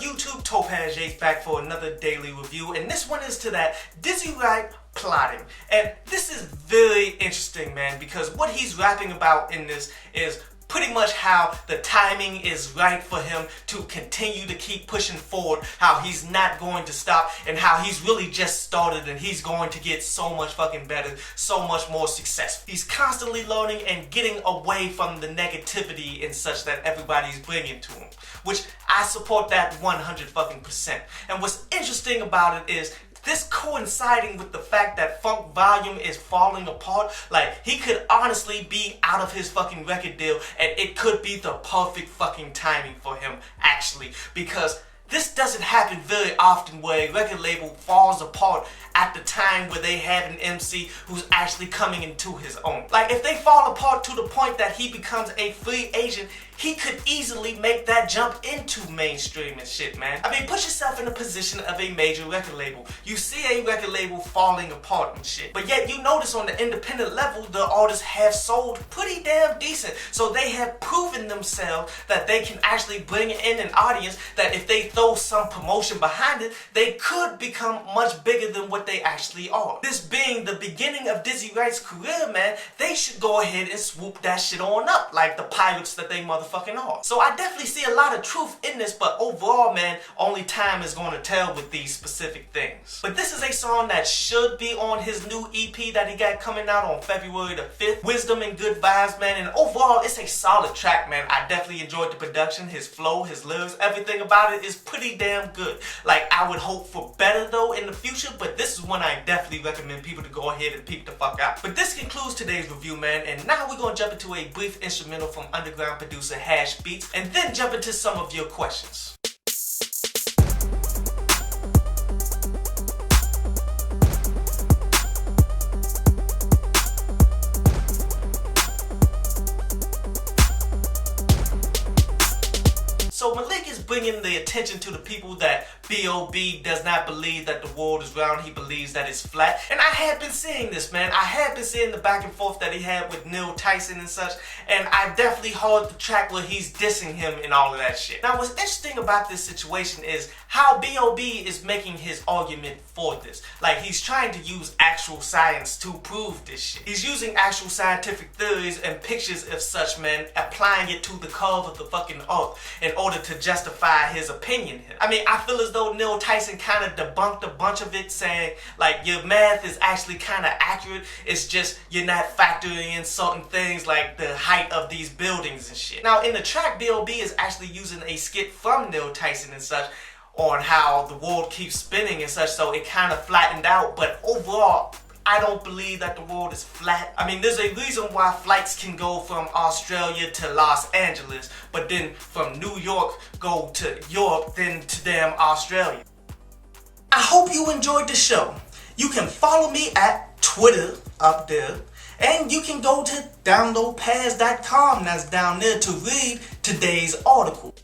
YouTube? Topaz Yates back for another daily review, and this one is to that Dizzy Wright Plotting. And this is very interesting, man, because what he's rapping about in this is pretty much how the timing is right for him to continue to keep pushing forward, how he's not going to stop, and how he's really just started and he's going to get so much fucking better, so much more successful. He's constantly learning and getting away from the negativity and such that everybody's bringing to him, which I support that 100%. And what's interesting about it is this coinciding with the fact that funk volume is falling apart. Like, he could honestly be out of his fucking record deal, and it could be the perfect fucking timing for him, actually, because this doesn't happen very often where a record label falls apart at the time where they have an MC who's actually coming into his own. Like, if they fall apart to the point that he becomes a free agent, he could easily make that jump into mainstream and shit, man. I mean, put yourself in the position of a major record label. You see a record label falling apart and shit, but yet you notice on the independent level, the artists have sold pretty damn decent. So they have proven themselves that they can actually bring in an audience that if they throw some promotion behind it, they could become much bigger than what they actually are. This being the beginning of Dizzy Wright's career, man, they should go ahead and swoop that shit on up like the pilots that they motherfucking are. So I definitely see a lot of truth in this, but overall, man, only time is going to tell with these specific things. But this is a song that should be on his new EP that he got coming out on February the 5th. Wisdom and Good Vibes, man, and overall, it's a solid track, man. I definitely enjoyed the production, his flow, his lyrics, everything about it is pretty damn good. Like, I would hope for better, though, in the future, but this is one I definitely recommend people to go ahead and peep the fuck out. But this concludes today's review, man, and now we're going to jump into a brief instrumental from underground producer Hash Beats, and then jump into some of your questions. So Malik is bringing the attention to the people that B.O.B. does not believe that the world is round. He believes that it's flat. And I have been seeing this, man. I have been seeing the back and forth that he had with Neil Tyson and such. And I definitely heard the track where he's dissing him and all of that shit. Now, what's interesting about this situation is how B.O.B. is making his argument for this. Like, he's trying to use actual science to prove this shit. He's using actual scientific theories and pictures of such, man, applying it to the curve of the fucking earth in order to justify his opinion. I mean, I feel as though Neil Tyson kind of debunked a bunch of it, saying, like, your math is actually kind of accurate. It's just you're not factoring in certain things like the height of these buildings and shit. Now, in the track, B.O.B. is actually using a skit from Neil Tyson and such on how the world keeps spinning and such, so it kind of flattened out. But overall, I don't believe that the world is flat. I mean, there's a reason why flights can go from Australia to Los Angeles, but then from New York go to Europe, then to damn Australia. I hope you enjoyed the show. You can follow me at Twitter up there, and you can go to downloadpass.com, that's down there, to read today's article.